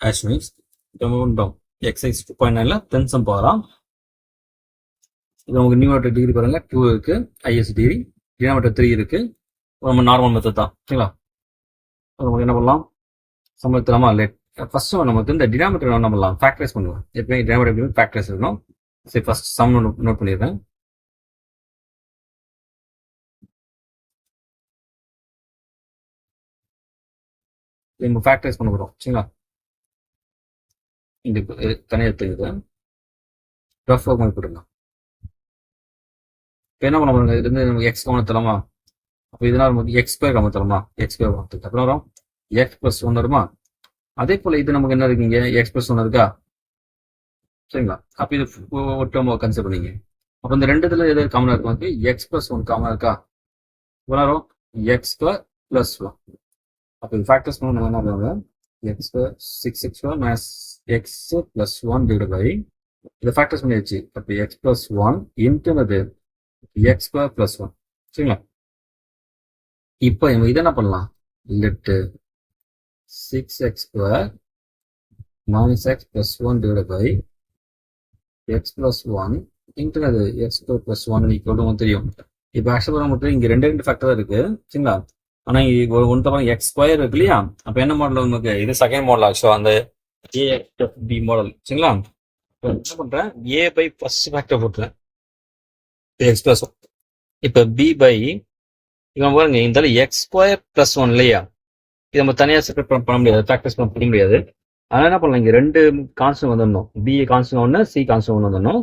Ashwins. Exercise 2.9 10 sum பார்க்கலாம். இது உங்களுக்கு நியூமரேட்டர் டிகிரி பாருங்க 2 இருக்கு, ஐஎஸ் டிகிரி, டினாமினேட்டர் 3 இருக்கு. நம்ம நார்மல் மெத்தட் தான், சரிங்களா? நமக்கு என்ன பண்ணலாம், சம்பளத்தலாமா லெட் ஃபர்ஸ்ட் நமக்கு இந்த டினாமினேட்டர் என்ன பண்ணலாம், ஃபேக்டரைஸ் பண்ணுவோம். எப்பவுமே டினாமினேட்டர் ஃபேக்டரைஸ் இருக்கணும். சரி, ஃபர்ஸ்ட் சம் நோட் பண்ணிடுறேன். நம்ம ஃபேக்டரைஸ் பண்ண போகிறோம், சரிங்களா? இங்கே தனியாக எடுத்துக்கிது ரஃப் ஒர்க் பண்ணி போட்டுருங்க. இப்போ என்ன பண்ண போகிறோங்க, இது வந்து நமக்கு எக்ஸ் கவனத்தலாமா, அப்போ இதனால் நமக்கு எக்ஸ் ஸ்கொயர் கவனத்தலாமா, எக்ஸ் ஸ்கொயர் கவனத்துக்கு அப்புறம் வரும் எக்ஸ் ப்ளஸ் 1 வருமா. அதே போல் இது நமக்கு என்ன இருக்குங்க, எக்ஸ் ப்ளஸ் 1 இருக்கா, சரிங்களா? அப்போ இது ஒட்டு கன்சிடர் பண்ணிங்க. அப்போ இந்த ரெண்டுத்துல எது காமனாக இருக்கும், வந்து எக்ஸ் ப்ளஸ் 1 காமனாக இருக்கா, வரும் எக்ஸ் ஸ்கொயர் ப்ளஸ் 1. அப்போ இது ஃபேக்டர்ஸ் பண்ண நம்ம என்ன பண்ணுவாங்க, x square 6x² minus x plus 1 divide by இதை ஃபேக்டர்ஸ் பண்ணியாச்சு. அப்போ எக்ஸ் ப்ளஸ் 1 இன்ட்டுனது எக்ஸ் ஸ்கொயர் ப்ளஸ் 1, சரிங்களா? இப்போ நம்ம இதை என்ன பண்ணலாம், let 6x² minus x plus 1 divided by x plus 1 இன்ட்டுனது எக்ஸ் ஸ்கொயர் ப்ளஸ் 1 ஈக்குவல் தெரியும். இப்போ ஆக்சுவலாக மட்டும் இங்கே ரெண்டு ஃபேக்டர் தான் இருக்கு, சரிங்களா? ஆனால் ஒரு ஒன்று தவிர எக்ஸ் ஸ்கொயர் இருக்கு இல்லையா, அப்போ என்ன மாடல் நமக்கு, இது செகண்ட் மாடல் ஆக்சுவலாக அந்த ஏஎக்ஸ்பி மாடல், சரிங்களா? இப்போ என்ன பண்ணுறேன், ஏ பை ஃபர்ஸ்ட் ஃபேக்டர் போட்டுறேன் எக்ஸ் ப்ளஸ் 1. இப்போ பி பை இவன் பாருங்க, இந்த எக்ஸ் ஸ்கொயர் ப்ளஸ் 1 இல்லையா, இது நம்ம தனியாக செப்பரேட் பண்ண முடியாது, ஃபேக்டர்ஸ் பண்ண முடியாது. அதனால் என்ன பண்ணலாம், இங்கே ரெண்டு கான்ஸ்டன்ட் வந்துடணும், பி கான்ஸ்டன்ட் ஒன்று, சி கான்ஸ்டன்ட் ஒன்று வந்துடணும்.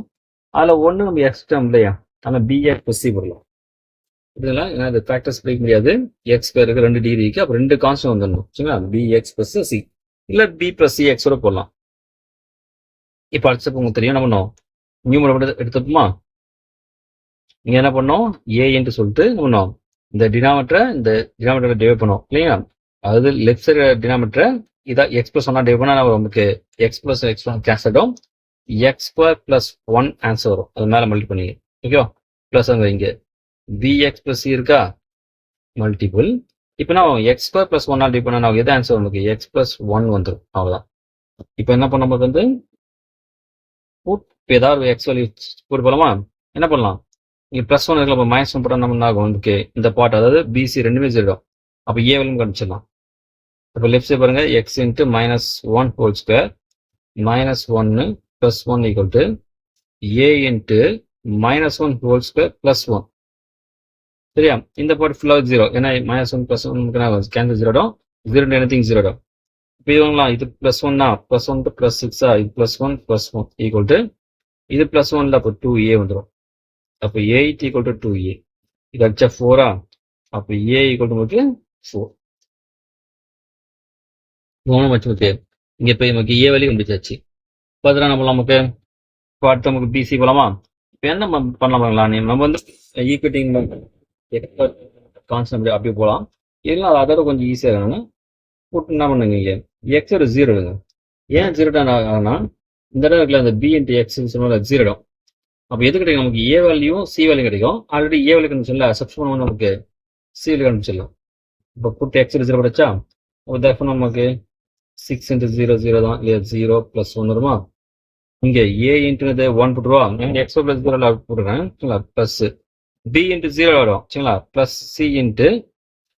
அதில் ஒன்று நம்ம எக்ஸ் டேர்ம் இல்லையா, அதனால் பிஏ ப்ளஸ் சி போடலாம். இதெல்லாம் ஏன்னா இது ஃபேக்டர்ஸ் பிடிக்க முடியாது, எக்ஸ் ஸ்கொயருக்கு 2 டிகிரிக்கு, அப்போ 2 கான்ஸ்டன்ட் வந்துடணும், சரிங்களா? பி எக்ஸ் ப்ளஸ் சி இல்லை பி ப்ளஸ் சி எக்ஸோட போடலாம். இப்போ அடுத்த உங்களுக்கு தெரியும், என்ன பண்ணோம், நியூமரேட்டர் எடுத்துப்போமா. இங்கே என்ன பண்ணோம், ஏன்னு சொல்லிட்டு என்ன பண்ணோம், இந்த டினாமினேட்டரை டிவைட் பண்ணோம் இல்லையா, அதாவது லெஃப்ட் சைடு டினாமினேட்டரை இதான் எக்ஸ் ப்ளஸ் 1 டிவைட் பண்ணால் நமக்கு எக்ஸ் ப்ளஸ் எக்ஸ் 1 கேன்சல் ஆகிடும், எக்ஸ் ஸ்கொயர் ப்ளஸ் 1 ஆன்சர் வரும். அது மேலே மல்டி பண்ணி, ஓகேவா? ப்ளஸ் அங்கே இங்கே பிஎக்ஸ் ப்ளஸ் சி இருக்கா, மல்டிபிள். இப்போ நான் எக்ஸ் ஸ்கொயர் ப்ளஸ் 1 டிவைட் பண்ணால் நமக்கு எது ஆன்சர் நமக்கு எக்ஸ் ப்ளஸ் 1 வந்துடும், அவ்வளோதான். இப்போ என்ன பண்ண போது வந்து ஏதாவது எக்ஸ் வேல்யூ போட்டு போகலாமா, என்ன பண்ணலாம், இங்கே ப்ளஸ் 1 இருக்குல்ல, அப்போ மைனஸ் 1 போட்டால் நம்ம ஆகும் நமக்கு இந்த பார்ட், அதாவது பிசி ரெண்டுமே ஜீரோ. அப்போ ஏ வேல்யூ கண்டுச்சிடலாம். இப்போ லெஃப்ட் சைடு பாருங்க, X into minus 1 whole square minus 1 plus 1 equal to A into minus 1 whole square plus 1, சரியா? இந்த பார்ட் ஃபுல்லாக ஜீரோ, ஏன்னா minus 1 plus 1 cancel zero, zero anything zero. இப்போ இதுங்களா, இது ப்ளஸ் 1 ப்ளஸ் 1 ப்ளஸ் 6 இது plus 1 plus 1 equal to இது plus 1 அப்போ 2a வந்துடும். அப்போ 8 ஈக்குவல் டு 2a, இது அடிச்சா 4 அப்போ a ஈக்குவல் டு நமக்கு 4. வச்சு இங்கே போய் நமக்கு ஏ வேல்யூ கண்டுச்சாச்சு. இப்போ அதில் நம்ம நமக்கு இப்போ அடுத்து நமக்கு பிசி போகலாமா. இப்போ என்ன பண்ணலாம், நம்ம வந்து ஈக்குவேட்டிங் கான்ஸ்டன்ட் அப்படியே போகலாம். இதெல்லாம் அதோட கொஞ்சம் ஈஸியாக இருக்கணும்னா போட்டு என்ன பண்ணுங்க, இங்கே எக்ஸோட ஜீரோ எடுங்க. ஏன் ஜீரோ டான் ஆகுனா, இந்த இடம் இருக்குல்ல, அந்த பி இன்ட்டு எக்ஸ்ன்னு சொன்னால ஜீரோ இடம். அப்போ எது கிடைக்கும் நமக்கு, ஏ வேல்யூ சி வேல்யூ கிடைக்கும். ஆல்ரெடி ஏ வேல்யூ கண்டுச்சல, சப்ஸ்ட் பண்ணுவோம் நமக்கு சி வேல்யூ கண்டுச்சிடலாம். இப்போ போட்டு எக்ஸோட ஜீரோ படிச்சா அப்போ நமக்கு 6 இன்ட்டு 0 0 தான் இல்லையா, 0 ப்ளஸ் 1 வருமா. இங்கே ஏ இன்ட்டுனது 1 போட்டுருவா, எக்ஸோ ப்ளஸ் 0 போட்டுருக்கேன், சரிங்களா? ப்ளஸ் பி இன்ட்டு 0 வரும், சரிங்களா? ப்ளஸ் சி இன்ட்டு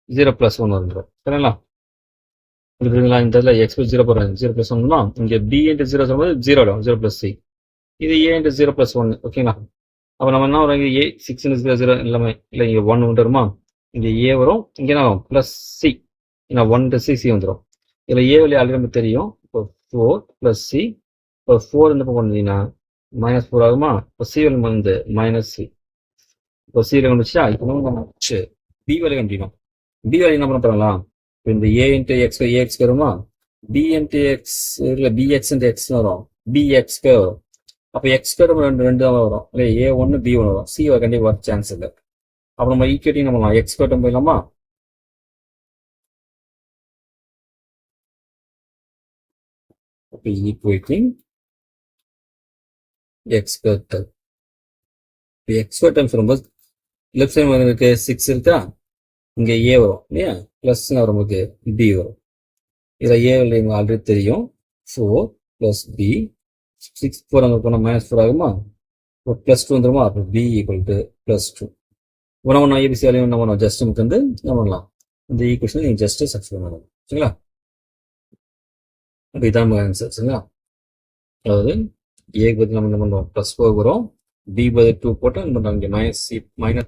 0 ப்ளஸ் 1 வந்துடும், சரிங்களா? இருக்குங்களா? இந்த இதில் எக்ஸ் ப்ளஸ் 0 போடுறேன், 0 ப்ளஸ் 1 இங்கே பி இன்ட்டு 0 சொல்லும்போது 0 வரும், 0 ப்ளஸ் சி. இது ஏ இன்ட்டு 0 ப்ளஸ் 1, ஓகேங்களா? அப்போ நம்ம என்ன வரும், இங்கே ஏ 6 இன்ட்டு 0 0 எல்லாமே இல்லை, இங்கே 1 வந்துருமா, இங்கே ஏ வரும், இங்கே என்ன வரும் ப்ளஸ் சி, ஏன்னா 1 இன்ட்டு சி வந்துடும். இதில் ஏ வேல்யூ ஆல்ரெடி நமக்கு தெரியும். இப்போ 4 ப்ளஸ் சி, இப்போ 4 இந்த பக்கம் வந்தீங்கன்னா மைனஸ் 4 ஆகுமா. இப்போ சி வேல்யூ வந்து மைனஸ் சி. இப்போ சி வேல்யூ கண்டுச்சா, இப்போ நம்ம பி வேல்யூ கண்டிக்கணும். பி வேல்யூ என்ன பண்ண போகலாம், இப்போ இந்த ஏ இன்ட்டு எக்ஸ் ஏஎக்ஸ் வருமா, பி இன்ட்டு எக்ஸ் இல்லை பிஎக்ஸ் இன்ட்டு எக்ஸ் வரும், பிஎக்ஸ் வரும். அப்போ எக்ஸ் ரெண்டு தான் வரும் இல்லை, ஏ ஒன்று பி ஒன்று வரும், சி கண்டிப்பாக வர சான்ஸ் இல்லை. அப்போ நம்ம ஈக்குவேட்டிங் நம்ம பண்ணலாம், எக்ஸ் ஸ்கொயர் போயிடலாமா. Equating X square term, X square term சொல்லும்போது லெஃப்ட் சைடு வந்து 6 இருக்கா, இங்கே ஏ வரும் இல்லையா, ப்ளஸ் வரும்போது பி வரும். இதில் ஏ ஆல்ரெடி தெரியும், 4 plus b 6 4 அங்கே போனால் -4 ஆகுமா? இப்போ +2 வந்துருமா? அப்போ b ஈக்குவல் டு +2. இப்போ நம்ம ஏபிசி வேலையும் என்ன பண்ணலாம்? ஜஸ்ட் நமக்கு வந்து என்ன பண்ணலாம்? இந்த ஈக்குவேஷனை நீங்கள் ஜஸ்ட்டு சப்ஸ்டியூட் பண்ணலாம். சரிங்களா? அப்போ இதான் நம்ம ஆன்சர். சரிங்களா? அதாவது ஏக்கு பதில் நம்ம என்ன பண்ணுறோம்? +4 வரும், b பதில் 2 போட்டால் என்ன பண்ணுறோம்? இங்கே -3